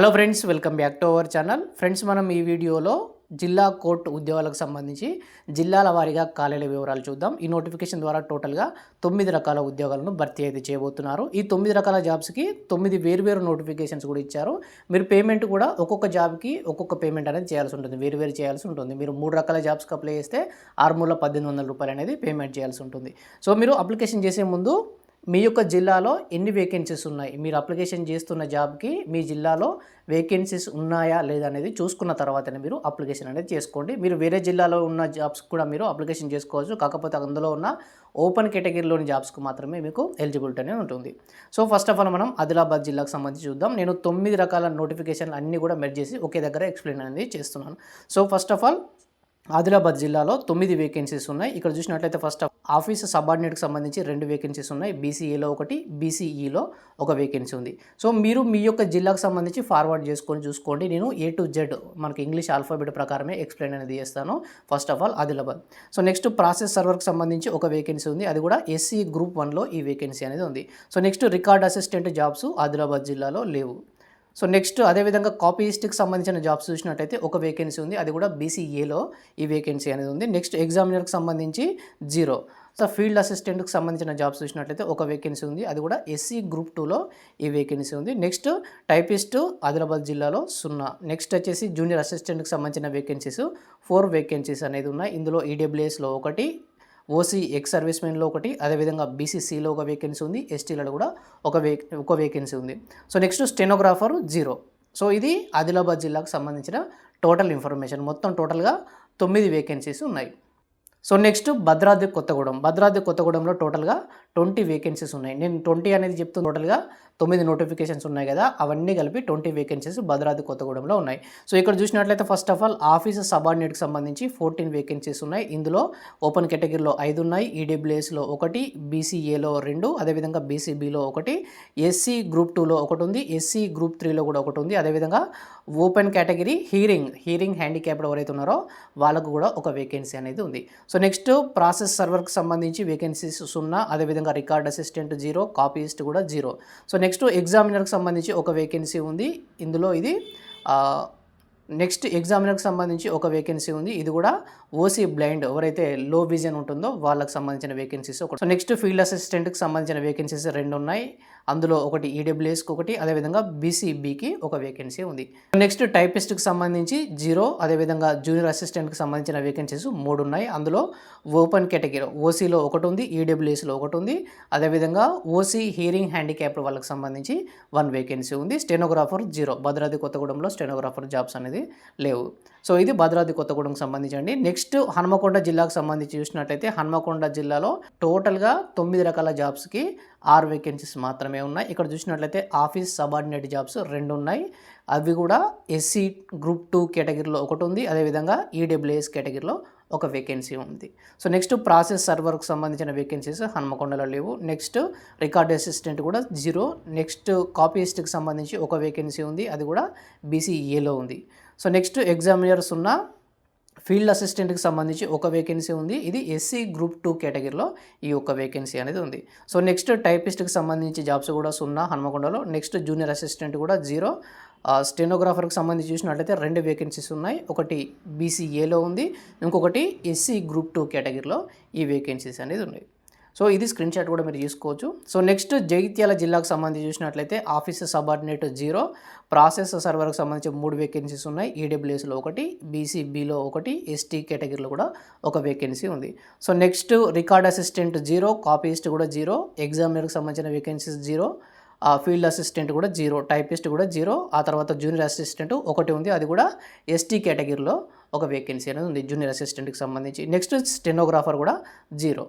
Hello friends, welcome back to our channel. Friends, మనం ఈ వీడియోలో జిల్లా కోర్టు ఉద్యోగాలకు సంబంధించి జిల్లాల వారీగా ఖాళీల వివరాలు చూద్దాం. ఈ నోటిఫికేషన్ ద్వారా టోటల్గా 9 రకాల ఉద్యోగాలను భర్తీ అయితే చేయబోతున్నారు. ఈ 9 రకాల జాబ్స్కి 9 వేరువేరు నోటిఫికేషన్స్ కూడా ఇచ్చారు. మీరు పేమెంట్ కూడా ఒక్కొక్క జాబ్కి ఒక్కొక్క పేమెంట్ అనేది చేయాల్సి ఉంటుంది, వేరువేరు చేయాల్సి ఉంటుంది. మీరు 3 రకాల జాబ్స్కి అప్లై చేస్తే 6,1800 రూపాయలు అనేది పేమెంట్ చేయాల్సి ఉంటుంది. సో మీరు అప్లికేషన్ చేసే ముందు మీ యొక్క జిల్లాలో ఎన్ని వేకెన్సీస్ ఉన్నాయి, మీరు అప్లికేషన్ చేస్తున్న జాబ్కి మీ జిల్లాలో వేకెన్సీస్ ఉన్నాయా లేదా అనేది చూసుకున్న తర్వాతనే మీరు అప్లికేషన్ అనేది చేసుకోండి. మీరు వేరే జిల్లాలో ఉన్న జాబ్స్ కూడా మీరు అప్లికేషన్ చేసుకోవచ్చు. కాకపోతే అందులో ఉన్న ఓపెన్ కేటగిరీలోని జాబ్స్కి మాత్రమే మీకు ఎలిజిబిలిటీ అనేది ఉంటుంది. సో ఫస్ట్ ఆఫ్ ఆల్ మనం ఆదిలాబాద్ జిల్లాకు సంబంధించి చూద్దాం. నేను 9 రకాల నోటిఫికేషన్లు అన్నీ కూడా మెర్జ్ చేసి ఒకే దగ్గర ఎక్స్ప్లెయిన్ అనేది చేస్తున్నాను. So first of all Adilabad జిల్లాలో 9 వేకెన్సీస్ ఉన్నాయి. ఇక్కడ చూసినట్లయితే ఫస్ట్ ఆఫీస్ సబార్డినేట్కి సంబంధించి 2 వేకెన్సీస్ ఉన్నాయి. బీసీఏలో ఒకటి, బీసీఈలో ఒక వేకెన్సీ ఉంది. సో మీరు మీ యొక్క జిల్లాకు సంబంధించి ఫార్వర్డ్ చేసుకొని చూసుకోండి. నేను A to Z మనకి ఇంగ్లీష్ ఆల్ఫాబెట్ ప్రకారమే ఎక్స్ప్లెయిన్ అనేది చేస్తాను. First of all Adilabad. So next process సర్వర్కి సంబంధించి ఒక వేకెన్సీ ఉంది. అది కూడా SC Group 1లో ఈ వేకెన్సీ అనేది ఉంది. So next record assistant jobs Adilabad జిల్లాలో లేవు. సో నెక్స్ట్ అదేవిధంగా కాపీయిస్ట్కి సంబంధించిన జాబ్స్ చూసినట్టయితే ఒక వేకెన్సీ ఉంది. అది కూడా BCAలో ఈ వేకెన్సీ అనేది ఉంది. నెక్స్ట్ ఎగ్జామినర్కి సంబంధించి 0. సో ఫీల్డ్ అసిస్టెంట్కి సంబంధించిన జాబ్స్ చూసినట్లయితే ఒక వేకెన్సీ ఉంది. అది కూడా SC Group 2లో ఈ వేకెన్సీ ఉంది. నెక్స్ట్ టైపిస్ట్ ఆదిలాబాద్ జిల్లాలో 0. నెక్స్ట్ వచ్చేసి జూనియర్ అసిస్టెంట్కి సంబంధించిన వేకెన్సీస్ 4 వేకెన్సీస్ అనేది ఉన్నాయి. ఇందులో EWSలో ఒకటి, OC ఎక్స్ సర్వీస్మెన్లో ఒకటి, అదేవిధంగా BCCలో ఒక వేకెన్సీ ఉంది. STలలో కూడా ఒక వేకెన్సీ ఉంది. So next stenographer 0. సో ఇది ఆదిలాబాద్ జిల్లాకు సంబంధించిన టోటల్ ఇన్ఫర్మేషన్. మొత్తం టోటల్గా 9 వేకెన్సీస్ ఉన్నాయి. సో నెక్స్ట్ భద్రాద్రి కొత్తగూడెంలో టోటల్గా 20 వేకెన్సీస్ ఉన్నాయి. నేను 20 అనేది చెప్తున్న టోటల్గా 9 నోటిఫికేషన్స్ ఉన్నాయి కదా, అవన్నీ కలిపి 20 వేకెన్సీస్ భద్రాద్రి కొత్తగూడెంలో ఉన్నాయి. సో ఇక్కడ చూసినట్లయితే ఫస్ట్ ఆఫ్ ఆల్ ఆఫీస్ సబార్డినేట్కి సంబంధించి 14 వేకెన్సీస్ ఉన్నాయి. ఇందులో ఓపెన్ కేటగిరీలో 5 ఉన్నాయి, EWSలో ఒకటి, BCAలో 2, అదేవిధంగా BCBలో ఒకటి, SC Group 2లో ఒకటి ఉంది, SC Group 3లో కూడా ఒకటి ఉంది. అదేవిధంగా ఓపెన్ కేటగిరీ హీరింగ్ హ్యాండిక్యాప్డ్ ఎవరైతే ఉన్నారో వాళ్ళకు కూడా ఒక వేకెన్సీ అనేది ఉంది. సో నెక్స్ట్ ప్రాసెస్ సర్వర్కి సంబంధించి వేకెన్సీస్ 0, అదేవిధంగా రికార్డ్ అసిస్టెంట్ 0, కాపీయిస్ట్ కూడా 0. సో నెక్స్ట్ ఎగ్జామినర్కి సంబంధించి ఒక వేకెన్సీ ఉంది. ఇందులో ఇది నెక్స్ట్ ఎగ్జామినర్కి సంబంధించి ఒక వేకెన్సీ ఉంది. ఇది కూడా OC బ్లైండ్ ఎవరైతే లో విజన్ ఉంటుందో వాళ్ళకి సంబంధించిన వేకెన్సీస్ ఒకటి. సో నెక్స్ట్ ఫీల్డ్ అసిస్టెంట్కి సంబంధించిన వేకెన్సీస్ 2 ఉన్నాయి. అందులో ఒకటి EWSకి ఒకటి, అదేవిధంగా BCBకి ఒక వేకెన్సీ ఉంది. నెక్స్ట్ టైపిస్ట్కి సంబంధించి 0, అదేవిధంగా జూనియర్ అసిస్టెంట్కి సంబంధించిన వేకెన్సీస్ 3 ఉన్నాయి. అందులో ఓపెన్ కేటగిరీ OCలో ఒకటి ఉంది, EWSలో ఒకటి ఉంది, అదేవిధంగా OC హియరింగ్ హ్యాండిక్యాప్డ్ వాళ్ళకి సంబంధించి 1 వేకెన్సీ ఉంది. స్టెనోగ్రాఫర్ 0. భద్రాద్రి కొత్తగూడెంలో స్టెనోగ్రాఫర్ జాబ్స్ అనేది లేవు. సో ఇది భద్రాద్రి కొత్తగూడెంకి సంబంధించి. నెక్స్ట్ హన్మకొండ జిల్లాకు సంబంధించి చూసినట్లయితే హన్మకొండ జిల్లాలో టోటల్గా 9 రకాల జాబ్స్కి 6 వేకెన్సీస్ మాత్రమే ఉన్నాయి. ఇక్కడ చూసినట్లయితే ఆఫీస్ సబార్డినేట్ జాబ్స్ 2 ఉన్నాయి. అవి కూడా SC Group 2 కేటగిరీలో ఒకటి ఉంది, అదేవిధంగా EWS కేటగిరీలో ఒక వేకెన్సీ ఉంది. సో నెక్స్ట్ ప్రాసెస్ సర్వర్కి సంబంధించిన వేకెన్సీస్ హన్మకొండలో లేవు. నెక్స్ట్ రికార్డ్ అసిస్టెంట్ కూడా 0. నెక్స్ట్ కాపీయిస్ట్కి సంబంధించి ఒక వేకెన్సీ ఉంది, అది కూడా BCAలో ఉంది. సో నెక్స్ట్ ఎగ్జామినర్స్ ఉన్న ఫీల్డ్ అసిస్టెంట్కి సంబంధించి ఒక వేకెన్సీ ఉంది. ఇది SC Group 2 కేటగిరీలో ఈ ఒక వేకెన్సీ అనేది ఉంది. సో నెక్స్ట్ టైపిస్ట్కి సంబంధించి జాబ్స్ కూడా 0 హన్మకొండలో. నెక్స్ట్ జూనియర్ అసిస్టెంట్ కూడా 0. స్టెనోగ్రాఫర్కి సంబంధించి చూసినట్లయితే 2 వేకెన్సీస్ ఉన్నాయి. ఒకటి BCAలో ఉంది, ఇంకొకటి SC Group 2 కేటగిరీలో ఈ వేకెన్సీస్ అనేది ఉన్నాయి. సో ఇది స్క్రీన్ షాట్ కూడా మీరు తీసుకోవచ్చు. సో నెక్స్ట్ జగిత్యాల జిల్లాకు సంబంధించి చూసినట్లయితే ఆఫీస్ సబార్డినేట్ 0, ప్రాసెస్ సర్వర్కి సంబంధించి 3 వేకెన్సీస్ ఉన్నాయి. EWSలో ఒకటి, BCBలో ఒకటి, ST కేటగిరీలో కూడా ఒక వేకెన్సీ ఉంది. So next record assistant 0, copyist కూడా 0, ఎగ్జామినర్కి సంబంధించిన వేకెన్సీస్ 0, ఫీల్డ్ అసిస్టెంట్ కూడా 0, టైపిస్ట్ కూడా 0, ఆ తర్వాత జూనియర్ అసిస్టెంట్ ఒకటి ఉంది, అది కూడా ST కేటగిరీలో ఒక వేకెన్సీ అనేది ఉంది జూనియర్ అసిస్టెంట్కి సంబంధించి. నెక్స్ట్ స్టెనోగ్రాఫర్ కూడా 0.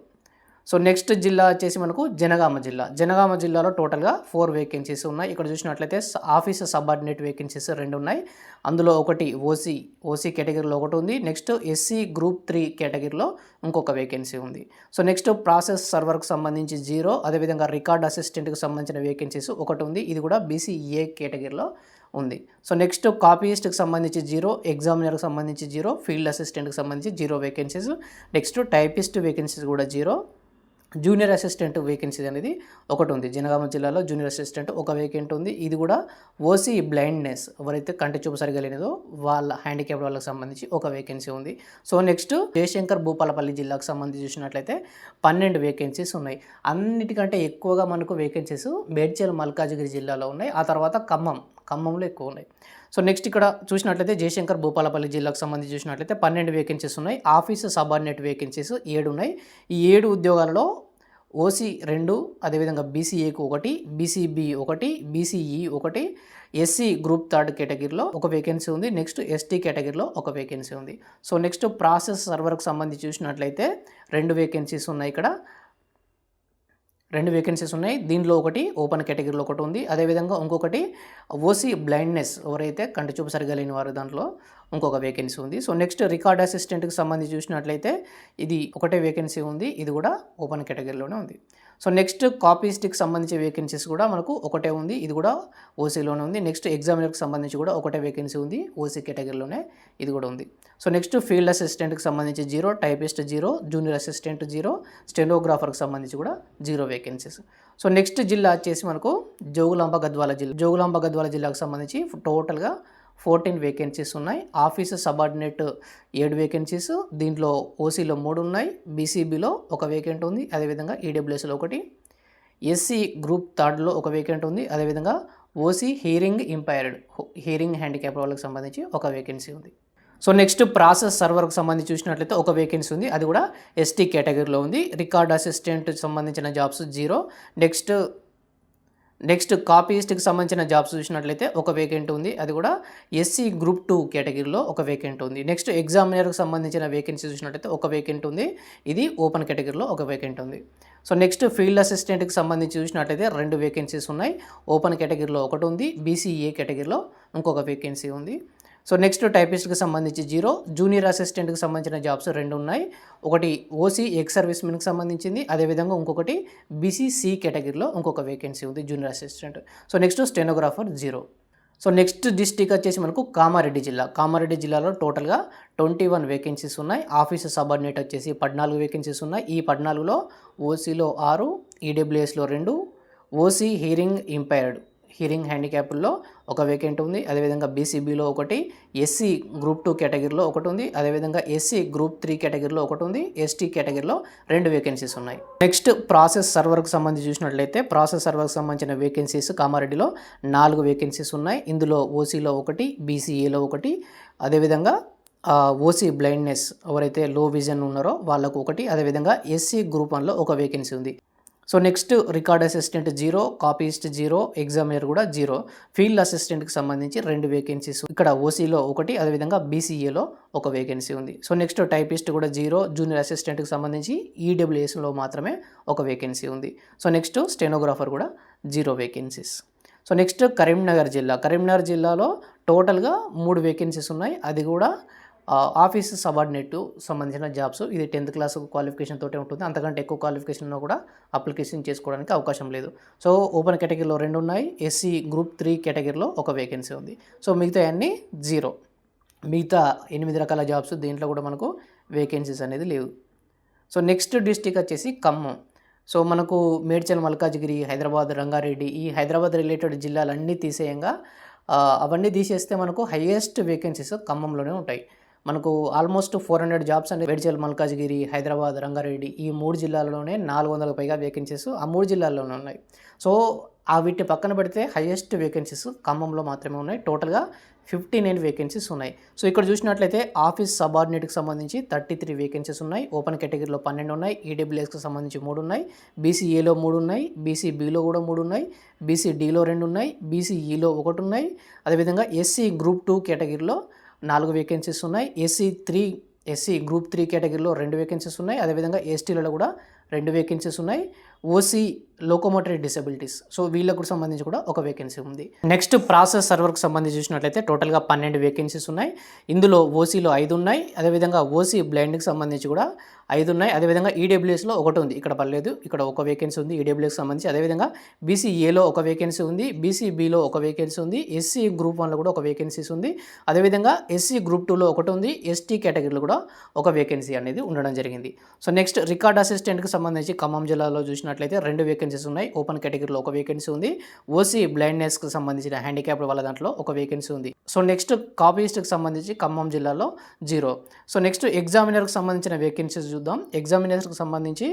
సో నెక్స్ట్ జిల్లా వచ్చేసి మనకు జనగామ జిల్లాలో టోటల్గా 4 వేకెన్సీస్ ఉన్నాయి. ఇక్కడ చూసినట్లయితే ఆఫీస్ సబార్డినేట్ వేకెన్సీస్ 2 ఉన్నాయి. అందులో ఒకటి OC కేటగిరీలో ఒకటి ఉంది. నెక్స్ట్ SC Group 3 కేటగిరీలో ఇంకొక వేకెన్సీ ఉంది. సో నెక్స్ట్ ప్రాసెస్ సర్వర్కి సంబంధించి 0, అదేవిధంగా రికార్డ్ అసిస్టెంట్కి సంబంధించిన వేకెన్సీస్ ఒకటి ఉంది, ఇది కూడా BCA కేటగిరీలో ఉంది. సో నెక్స్ట్ కాపీయిస్ట్కి సంబంధించి 0, ఎగ్జామినర్కి సంబంధించి 0, ఫీల్డ్ అసిస్టెంట్కి సంబంధించి 0 వేకెన్సీస్. నెక్స్ట్ టైపిస్ట్ వేకెన్సీస్ కూడా 0, జూనియర్ అసిస్టెంట్ వేకెన్సీ అనేది ఒకటి ఉంది. జనగామ జిల్లాలో జూనియర్ అసిస్టెంట్ ఒక వేకెంట్ ఉంది. ఇది కూడా ఓసీ బ్లైండ్నెస్ ఎవరైతే కంటి చూపు సరిగా లేనిదో వాళ్ళ హ్యాండిక్యాప్ వాళ్ళకి సంబంధించి ఒక వేకెన్సీ ఉంది. సో నెక్స్ట్ జయశంకర్ భూపాలపల్లి జిల్లాకు సంబంధించి చూసినట్లయితే 12 వేకెన్సీస్ ఉన్నాయి. అన్నిటికంటే ఎక్కువగా మనకు వేకెన్సీస్ మేడ్చల్ మల్కాజిగిరి జిల్లాలో ఉన్నాయి. ఆ తర్వాత ఖమ్మంలో ఎక్కువ ఉన్నాయి. సో నెక్స్ట్ ఇక్కడ చూసినట్లయితే జయశంకర్ భూపాలపల్లి జిల్లాకు సంబంధించి చూసినట్లయితే 12 వేకెన్సీస్ ఉన్నాయి. ఆఫీసు సబార్డినేట్ వేకెన్సీస్ 7 ఉన్నాయి. ఈ 7 ఉద్యోగాలలో ఓసీ 2, అదేవిధంగా బీసీఏకు 1, బీసీబీ 1, బీసీఈ 1, ఎస్సీ గ్రూప్ 3 కేటగిరీలో ఒక వేకెన్సీ ఉంది. నెక్స్ట్ ఎస్టీ కేటగిరీలో ఒక వేకెన్సీ ఉంది. సో నెక్స్ట్ ప్రాసెస్ సర్వర్కి సంబంధించి చూసినట్లయితే 2 వేకెన్సీస్ ఉన్నాయి. ఇక్కడ 2 వేకెన్సీస్ ఉన్నాయి. దీనిలో ఒకటి ఓపెన్ కేటగిరీలో ఒకటి ఉంది. అదేవిధంగా ఇంకొకటి ఓసీ బ్లైండ్నెస్ ఎవరైతే కంటి చూపు సరిగా లేని వారు దాంట్లో ఇంకొక వేకెన్సీ ఉంది. సో నెక్స్ట్ రికార్డ్ అసిస్టెంట్కి సంబంధించి చూసినట్లయితే ఇది ఒకటే వేకెన్సీ ఉంది. ఇది కూడా ఓపెన్ కేటగిరీలోనే ఉంది. సో నెక్స్ట్ కాపీస్ట్కి సంబంధించి వేకెన్సీస్ కూడా మనకు ఒకటే ఉంది. ఇది కూడా ఓసీలోనే ఉంది. నెక్స్ట్ ఎగ్జామినర్కి సంబంధించి కూడా ఒకటే వేకెన్సీ ఉంది. ఓసీ కేటగిరీలోనే ఇది కూడా ఉంది. సో నెక్స్ట్ ఫీల్డ్ అసిస్టెంట్కి సంబంధించి 0, టైపిస్ట్ 0, జూనియర్ అసిస్టెంట్ 0, స్టెనోగ్రాఫర్కి సంబంధించి కూడా 0 వేకెన్సీస్. సో నెక్స్ట్ జిల్లా వచ్చేసి మనకు జోగులాంబ గద్వాల జిల్లా. జోగులాంబ గద్వాల జిల్లాకు సంబంధించి టోటల్గా 14 వేకెన్సీస్ ఉన్నాయి. Office subordinate 7 vacancies. దీంట్లో ఓసీలో 3 ఉన్నాయి. బీసీబీలో ఒక వేకెంట్ ఉంది. అదేవిధంగా ఈడబ్ల్యూఎస్లో ఒకటి, ఎస్సీ గ్రూప్ 3లో ఒక వేకెంట్ ఉంది. అదేవిధంగా ఓసీ హియరింగ్ హ్యాండిక్యాప్ వాళ్ళకి సంబంధించి ఒక వేకెన్సీ ఉంది. సో నెక్స్ట్ ప్రాసెస్ సర్వర్కి సంబంధించి చూసినట్లయితే ఒక వేకెన్సీ ఉంది. అది కూడా ఎస్టీ కేటగిరీలో ఉంది. రికార్డ్ అసిస్టెంట్ సంబంధించిన జాబ్స్ 0. నెక్స్ట్ కాపీస్ట్కి సంబంధించిన జాబ్స్ చూసినట్లయితే ఒక వేకెంట్ ఉంది. అది కూడా ఎస్సీ గ్రూప్ 2 కేటగిరీలో ఒక వేకెంట్ ఉంది. నెక్స్ట్ ఎగ్జామినర్కి సంబంధించిన వేకెన్సీ చూసినట్లయితే ఒక వేకెంట్ ఉంది. ఇది ఓపెన్ కేటగిరీలో ఒక వేకెంట్ ఉంది. సో నెక్స్ట్ ఫీల్డ్ అసిస్టెంట్కి సంబంధించి చూసినట్లయితే 2 వేకెన్సీస్ ఉన్నాయి. ఓపెన్ కేటగిరీలో ఒకటి ఉంది. బీసీఏ కేటగిరీలో ఇంకొక వేకెన్సీ ఉంది. సో నెక్స్ట్ టైపిస్ట్కి సంబంధించి 0, జూనియర్ అసిస్టెంట్కి సంబంధించిన జాబ్స్ 2 ఉన్నాయి. ఒకటి ఓసీ ఎక్స్ సర్వీస్మెన్కి సంబంధించింది. అదేవిధంగా ఇంకొకటి బీసీసీ కేటగిరీలో ఇంకొక వేకెన్సీ ఉంది junior assistant. So next stenographer 0. So next district వచ్చేసి మనకు కామారెడ్డి జిల్లా. కామారెడ్డి జిల్లాలో టోటల్గా 21 వేకెన్సీస్ ఉన్నాయి. ఆఫీసు సబార్డినేట్ వచ్చేసి 14 వేకెన్సీస్ ఉన్నాయి. ఈ 14లో ఓసీలో 6, ఈడబ్ల్యూఎస్లో 2, ఓసీ హియరింగ్ హ్యాండిక్యాప్లో ఒక వేకెంట్ ఉంది. అదేవిధంగా బీసీబీలో ఒకటి, ఎస్సీ గ్రూప్ 2 కేటగిరీలో ఒకటి ఉంది. అదేవిధంగా ఎస్సీ గ్రూప్ 3 కేటగిరీలో ఒకటి ఉంది. ఎస్టీ కేటగిరీలో 2 వేకెన్సీస్ ఉన్నాయి. నెక్స్ట్ ప్రాసెస్ సర్వర్కి సంబంధించి చూసినట్లయితే ప్రాసెస్ సర్వర్కి సంబంధించిన వేకెన్సీస్ కామారెడ్డిలో 4 వేకెన్సీస్ ఉన్నాయి. ఇందులో ఓసీలో ఒకటి, బీసీఏలో ఒకటి, అదేవిధంగా ఓసీ బ్లైండ్నెస్ ఎవరైతే లో విజన్ ఉన్నారో వాళ్ళకు ఒకటి, అదేవిధంగా ఎస్సీ గ్రూప్ 1లో ఒక వేకెన్సీ ఉంది. So next record assistant 0, copyist 0, examiner కూడా 0. ఫీల్డ్ అసిస్టెంట్కి సంబంధించి 2 వేకెన్సీస్. ఇక్కడ ఓసీలో ఒకటి, అదేవిధంగా బీసీఏలో ఒక వేకెన్సీ ఉంది. సో నెక్స్ట్ టైపిస్ట్ కూడా 0, జూనియర్ అసిస్టెంట్కి సంబంధించి ఈడబ్ల్యూఎస్లో మాత్రమే ఒక వేకెన్సీ ఉంది. సో నెక్స్ట్ స్టెనోగ్రాఫర్ కూడా 0 వేకెన్సీస్. సో నెక్స్ట్ కరీంనగర్ జిల్లాలో టోటల్గా 3 వేకెన్సీస్ ఉన్నాయి. అది కూడా ఆఫీస్ సబార్డినేట్ సంబంధించిన జాబ్స్. ఇది 10th క్లాస్ క్వాలిఫికేషన్ తోటే ఉంటుంది. అంతకంటే ఎక్కువ క్వాలిఫికేషన్ ఉన్నా కూడా అప్లికేషన్ చేసుకోవడానికి అవకాశం లేదు. సో ఓపెన్ కేటగిరీలో 2 ఉన్నాయి. ఎస్సీ గ్రూప్ 3 కేటగిరీలో ఒక వేకెన్సీ ఉంది. సో మిగతా అన్నీ 0. మిగతా 8 రకాల జాబ్స్ దీంట్లో కూడా మనకు వేకెన్సీస్ అనేది లేవు. సో నెక్స్ట్ డిస్ట్రిక్ట్ వచ్చేసి ఖమ్మం. సో మనకు మేడ్చల్, మల్కాజిగిరి, హైదరాబాద్, రంగారెడ్డి, ఈ హైదరాబాద్ రిలేటెడ్ జిల్లాలన్నీ తీసేయంగా అవన్నీ తీసేస్తే మనకు హైయెస్ట్ వేకెన్సీస్ ఖమ్మంలోనే ఉంటాయి. మనకు ఆల్మోస్ట్ 400 జాబ్స్ అనేది మేడ్చల్, మల్కాజిగిరి, హైదరాబాద్, రంగారెడ్డి ఈ 3 జిల్లాల్లోనే 400కు పైగా వేకెన్సీస్ ఆ 3 జిల్లాల్లోనే ఉన్నాయి. సో వీటి పక్కన పెడితే హైయెస్ట్ వేకెన్సీస్ ఖమ్మంలో మాత్రమే ఉన్నాయి. టోటల్గా 59 వేకెన్సీస్ ఉన్నాయి. సో ఇక్కడ చూసినట్లయితే ఆఫీస్ సబార్డినేట్కి సంబంధించి 33 వేకెన్సీస్ ఉన్నాయి. ఓపెన్ కేటగిరీలో 12 ఉన్నాయి. ఈడబ్ల్యూఎస్కి సంబంధించి 3 ఉన్నాయి. బీసీఏలో 3 ఉన్నాయి. బీసీబీలో కూడా 3 ఉన్నాయి. బీసీడీలో 2 ఉన్నాయి. బీసీఈలో 1 ఉన్నాయి. అదేవిధంగా ఎస్సీ గ్రూప్ 2 కేటగిరీలో 4 వేకెన్సీస్ ఉన్నాయి. ఎస్సీ గ్రూప్ 3 కేటగిరీలో 2 వేకెన్సీస్ ఉన్నాయి. అదేవిధంగా ఎస్టీలలో కూడా 2 వేకెన్సీస్ ఉన్నాయి. ఓసీ లోకోమోటరీ డిసబిలిటీస్, సో వీళ్ళకు సంబంధించి కూడా ఒక వేకెన్సీ ఉంది. నెక్స్ట్ ప్రాసెస్ సర్వర్కి సంబంధించి చూసినట్లయితే టోటల్గా 12 వేకెన్సీస్ ఉన్నాయి. ఇందులో ఓసీలో 5 ఉన్నాయి, అదేవిధంగా ఓసీ బ్లైండ్కి సంబంధించి కూడా 5 ఉన్నాయి, అదేవిధంగా ఈడబ్ల్యూఎస్లో ఒకటి ఉంది, ఇక్కడ పర్లేదు, ఇక్కడ ఒక వేకెన్సీ ఉంది ఈడబ్ల్యూఎస్కి సంబంధించి. అదేవిధంగా బీసీఏలో ఒక వేకెన్సీ ఉంది, బీసీబీలో ఒక వేకెన్సీ ఉంది, ఎస్సీ గ్రూప్ 1లో కూడా ఒక వేకెన్సీస్ ఉంది, అదేవిధంగా ఎస్సీ గ్రూప్ 2లో ఒకటి ఉంది, ఎస్టీ కేటగిరీలో కూడా ఒక వేకెన్సీ అనేది ఉండడం జరిగింది. సో నెక్స్ట్ రికార్డ్ అసిస్టెంట్కి సంబంధించి ఖమ్మం జిల్లాలో చూసినట్లయితే 2 వేకెన్సీస్ ఉన్నాయి. ఓపెన్ కేటగిరీలో ఒక వేకెన్సీ ఉంది, ఓసీ బ్లైండ్నెస్కి సంబంధించిన హ్యాండిక్యాప్డ్ వాళ్ళ దాంట్లో ఒక వేకెన్సీ ఉంది. సో నెక్స్ట్ కాపీయిస్ట్కి సంబంధించి ఖమ్మం జిల్లాలో 0. సో నెక్స్ట్ ఎగ్జామినర్కి సంబంధించిన వేకెన్సీస్ చూద్దాం. ఎగ్జామినర్స్కి సంబంధించి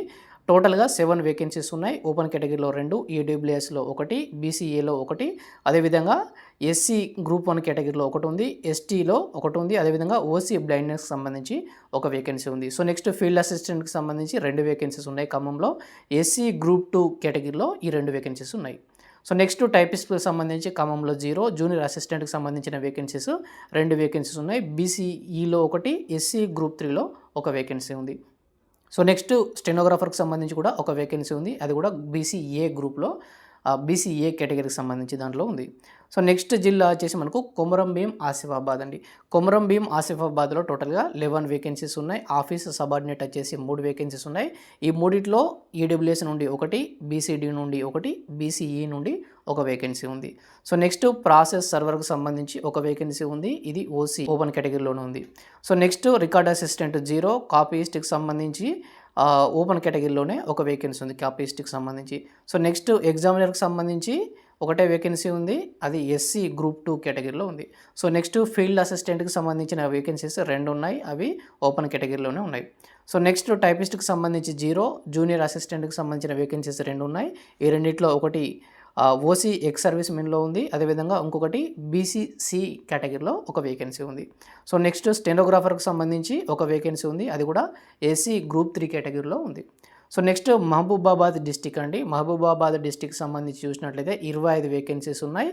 టోటల్గా 7 వేకెన్సీస్ ఉన్నాయి. ఓపెన్ కేటగిరీలో 2, ఈడబ్ల్యూఎస్లో 1, బీసీఏలో 1, అదేవిధంగా ఎస్సీ గ్రూప్ 1 కేటగిరీలో ఒకటి ఉంది, ఎస్టీలో ఒకటి ఉంది, అదేవిధంగా ఓసీ బ్లైండ్నెస్కి సంబంధించి ఒక వేకెన్సీ ఉంది. సో నెక్స్ట్ ఫీల్డ్ అసిస్టెంట్కి సంబంధించి 2 వేకెన్సీస్ ఉన్నాయి ఖమ్మంలో, ఎస్సీ గ్రూప్ 2 కేటగిరీలో ఈ 2 వేకెన్సీస్ ఉన్నాయి. సో నెక్స్ట్ టైపిస్ట్కి సంబంధించి ఖమ్మంలో 0, జూనియర్ అసిస్టెంట్కి సంబంధించిన వేకెన్సీస్ 2 వేకెన్సీస్ ఉన్నాయి, బీసీఈలో 1, ఎస్సీ గ్రూప్ 3లో ఒక వేకెన్సీ ఉంది. సో నెక్స్ట్ స్టెనోగ్రాఫర్కి సంబంధించి కూడా ఒక వేకెన్సీ ఉంది, అది కూడా బీసీఏ గ్రూప్లో బీసీఏ కేటగిరీకి సంబంధించి దాంట్లో ఉంది. సో నెక్స్ట్ జిల్లా వచ్చేసి మనకు కొమరం భీం ఆసిఫాబాద్ అండి. కొమరం భీం ఆసిఫాబాద్లో టోటల్గా 11 వేకెన్సీస్ ఉన్నాయి. ఆఫీస్ సబార్డినేట్ వచ్చేసి 3 వేకెన్సీస్ ఉన్నాయి. ఈ మూడిట్లో ఈడబ్ల్యూఎస్ నుండి 1, బీసీడీ నుండి 1, బీసీఈ నుండి ఒక వేకెన్సీ ఉంది. సో నెక్స్ట్ ప్రాసెస్ సర్వర్కి సంబంధించి ఒక వేకెన్సీ ఉంది, ఇది ఓసీ ఓపెన్ కేటగిరీలోనే ఉంది. సో నెక్స్ట్ రికార్డ్ అసిస్టెంట్ 0, కాపీయిస్ట్కి సంబంధించి ఓపెన్ కేటగిరీలోనే ఒక వేకెన్సీ ఉంది కాపీయిస్ట్కి సంబంధించి. సో నెక్స్ట్ ఎగ్జామినర్కి సంబంధించి ఒకటే వేకెన్సీ ఉంది, అది ఎస్సీ గ్రూప్ 2 కేటగిరీలో ఉంది. సో నెక్స్ట్ ఫీల్డ్ అసిస్టెంట్కి సంబంధించిన వేకెన్సీస్ 2 ఉన్నాయి, అవి ఓపెన్ కేటగిరీలోనే ఉన్నాయి. సో నెక్స్ట్ టైపిస్ట్కి సంబంధించి 0, జూనియర్ అసిస్టెంట్కి సంబంధించిన వేకెన్సీస్ 2 ఉన్నాయి. ఈ రెండిట్లో ఒకటి ఓసీ ఎక్స్ సర్వీస్ మెన్లో ఉంది, అదేవిధంగా ఇంకొకటి బీసీసీ కేటగిరీలో ఒక వేకెన్సీ ఉంది. సో నెక్స్ట్ స్టెనోగ్రాఫర్కి సంబంధించి ఒక వేకెన్సీ ఉంది, అది కూడా ఎస్సీ గ్రూప్ 3 కేటగిరీలో ఉంది. సో నెక్స్ట్ మహబూబాబాద్ డిస్టిక్ అండి. మహబూబాబాద్ డిస్టిక్ సంబంధించి చూసినట్లయితే 25 వేకెన్సీస్ ఉన్నాయి.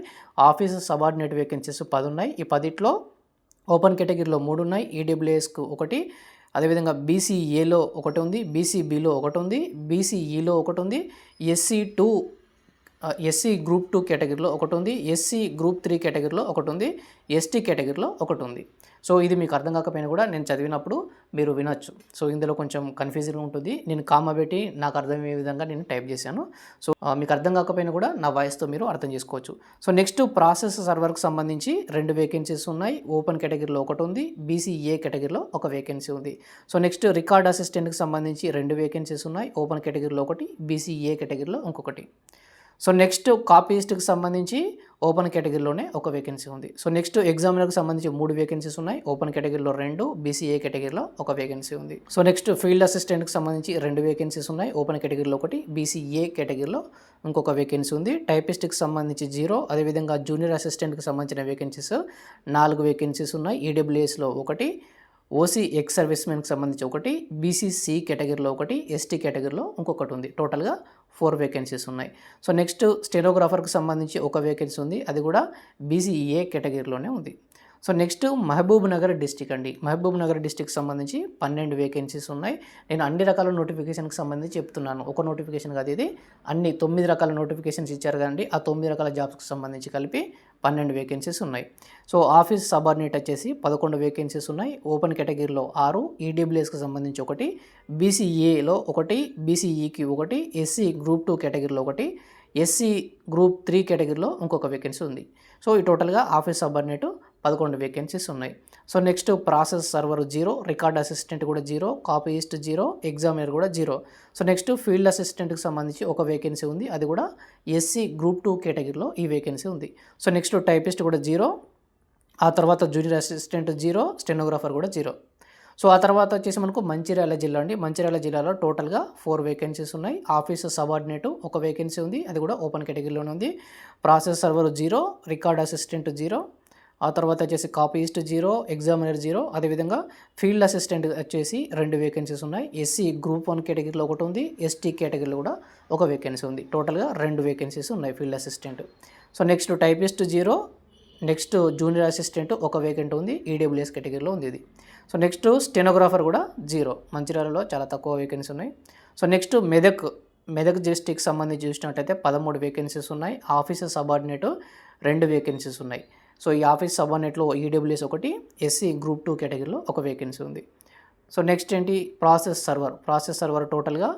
ఆఫీస్ సబార్డినేట్ వేకెన్సీస్ 10 ఉన్నాయి. ఈ 10లో ఓపెన్ కేటగిరీలో 3 ఉన్నాయి, ఈడబ్ల్యూఎస్కు 1, అదేవిధంగా బీసీఏలో 1 ఉంది, బీసీబీలో 1 ఉంది, బీసీఈలో 1 ఉంది, ఎస్సీ గ్రూప్ 2 కేటగిరీలో 1 ఉంది, ఎస్సీ గ్రూప్ 3 కేటగిరీలో 1 ఉంది, ఎస్టీ కేటగిరీలో 1 ఉంది. సో ఇది మీకు అర్థం కాకపోయినా కూడా నేను చదివినప్పుడు మీరు వినొచ్చు. సో ఇందులో కొంచెం కన్ఫ్యూజింగ్ ఉంటుంది, నేను కామా పెట్టి నాకు అర్థమయ్యే విధంగా నేను టైప్ చేశాను. సో మీకు అర్థం కాకపోయినా కూడా నా వాయిస్తో మీరు అర్థం చేసుకోవచ్చు. సో నెక్స్ట్ ప్రాసెస్ సర్వర్కి సంబంధించి 2 వేకెన్సీస్ ఉన్నాయి. ఓపెన్ కేటగిరీలో 1 ఉంది, బీసీఏ కేటగిరీలో ఒక వేకెన్సీ ఉంది. సో నెక్స్ట్ రికార్డ్ అసిస్టెంట్కి సంబంధించి 2 వేకెన్సీస్ ఉన్నాయి. ఓపెన్ కేటగిరీలో 1, బీసీఏ కేటగిరీలో ఇంకొకటి. సో నెక్స్ట్ కాపీయిస్ట్కి సంబంధించి ఓపెన్ కేటగిరీలోనే ఒక వేకెన్సీ ఉంది. సో నెక్స్ట్ ఎగ్జామినర్కి సంబంధించి 3 వేకెన్సీస్ ఉన్నాయి. ఓపెన్ కేటగిరీలో 2, బీసీఏ కేటగిరీలో ఒక వేకెన్సీ ఉంది. సో నెక్స్ట్ ఫీల్డ్ అసిస్టెంట్కి సంబంధించి 2 వేకెన్సీస్ ఉన్నాయి. ఓపెన్ కేటగిరీలో 1, బీసీఏ కేటగిరీలో ఇంకొక వేకెన్సీ ఉంది. టైపిస్ట్కి సంబంధించి 0, అదేవిధంగా జూనియర్ అసిస్టెంట్కి సంబంధించిన వేకెన్సీస్ 4 వేకెన్సీస్ ఉన్నాయి. ఈడబ్ల్యూఎస్లో 1, ఓసీ ఎక్స్ సర్వీస్ మెన్కి సంబంధించి 1, బీసీసీ కేటగిరీలో 1, ఎస్టీ కేటగిరీలో ఇంకొకటి ఉంది. టోటల్గా 4 వేకెన్సీస్ ఉన్నాయి. సో నెక్స్ట్ స్టెనోగ్రాఫర్కి సంబంధించి ఒక వేకెన్సీ ఉంది, అది కూడా బీసీఏ కేటగిరీలోనే ఉంది. So next Mahabub Nagar district అండి. మహబూబ్ నగర్ డిస్టిక్ సంబంధించి 12 వేకెన్సీస్ ఉన్నాయి. నేను అన్ని రకాల నోటిఫికేషన్కి సంబంధించి చెప్తున్నాను, ఒక నోటిఫికేషన్ కాదు ఇది, అన్ని 9 రకాల నోటిఫికేషన్స్ ఇచ్చారు కదండి, ఆ 9 రకాల జాబ్స్కి సంబంధించి కలిపి 12 వేకెన్సీస్ ఉన్నాయి. సో ఆఫీస్ సబార్డినేట్ వచ్చేసి 11 వేకెన్సీస్ ఉన్నాయి. ఓపెన్ కేటగిరీలో 6, ఈడబ్ల్యూఎస్కి సంబంధించి 1, బీసీఏలో 1, బీసీఈకి 1, ఎస్సీ గ్రూప్ 2 కేటగిరీలో 1, ఎస్సీ గ్రూప్ 3 కేటగిరీలో ఇంకొక వేకెన్సీ ఉంది. సో ఈ టోటల్గా ఆఫీస్ సబార్డినేట్ 11 వేకెన్సీస్ ఉన్నాయి. So next process server 0, record assistant కూడా 0, కాపీయిస్ట్ 0, ఎగ్జామినర్ కూడా 0. సో నెక్స్ట్ ఫీల్డ్ అసిస్టెంట్కి సంబంధించి ఒక వేకెన్సీ ఉంది, అది కూడా ఎస్సీ గ్రూప్ 2 కేటగిరీలో ఈ వేకెన్సీ ఉంది. సో నెక్స్ట్ టైపిస్ట్ కూడా 0, ఆ తర్వాత జూనియర్ అసిస్టెంట్ 0, స్టెనోగ్రాఫర్ కూడా 0. సో ఆ తర్వాత వచ్చేసి మనకు మంచిర్యాల జిల్లా అండి. మంచిర్యాల జిల్లాలో టోటల్గా 4 వేకెన్సీస్ ఉన్నాయి. ఆఫీస్ సబార్డినేట్ ఒక వేకెన్సీ ఉంది, అది కూడా ఓపెన్ కేటగిరీలోనే ఉంది. ప్రాసెస్ సర్వర్ 0, రికార్డ్ అసిస్టెంట్ 0, ఆ తర్వాత వచ్చేసి కాపీయిస్ట్ 0, ఎగ్జామినర్ 0, అదేవిధంగా ఫీల్డ్ అసిస్టెంట్ వచ్చేసి 2 వేకెన్సీస్ ఉన్నాయి. ఎస్సీ గ్రూప్ 1 కేటగిరీలో ఒకటి ఉంది, ఎస్టీ కేటగిరీలో కూడా ఒక వేకెన్సీ ఉంది. టోటల్గా 2 వేకెన్సీస్ ఉన్నాయి field assistant. So next typist 0, next junior assistant ఒక వేకెంట్ ఉంది, ఈడబ్ల్యూఎస్ కేటగిరీలో ఉంది ఇది. సో నెక్స్ట్ స్టెనోగ్రాఫర్ కూడా 0, మంచిర్యాలలో చాలా తక్కువ వేకెన్సీ ఉన్నాయి. So next Medak Medak district సంబంధించి చూసినట్టయితే 13 వేకెన్సీస్ ఉన్నాయి. ఆఫీసర్ సబార్డినేట్ 2 వేకెన్సీస్ ఉన్నాయి. సో ఈ ఆఫీస్ సబార్డినేట్లో ఈడబ్ల్యూఎస్ ఒకటి, ఎస్సీ గ్రూప్ 2 కేటగిరీలో ఒక వేకెన్సీ ఉంది. సో నెక్స్ట్ ఏంటి, ప్రాసెస్ సర్వర్ టోటల్గా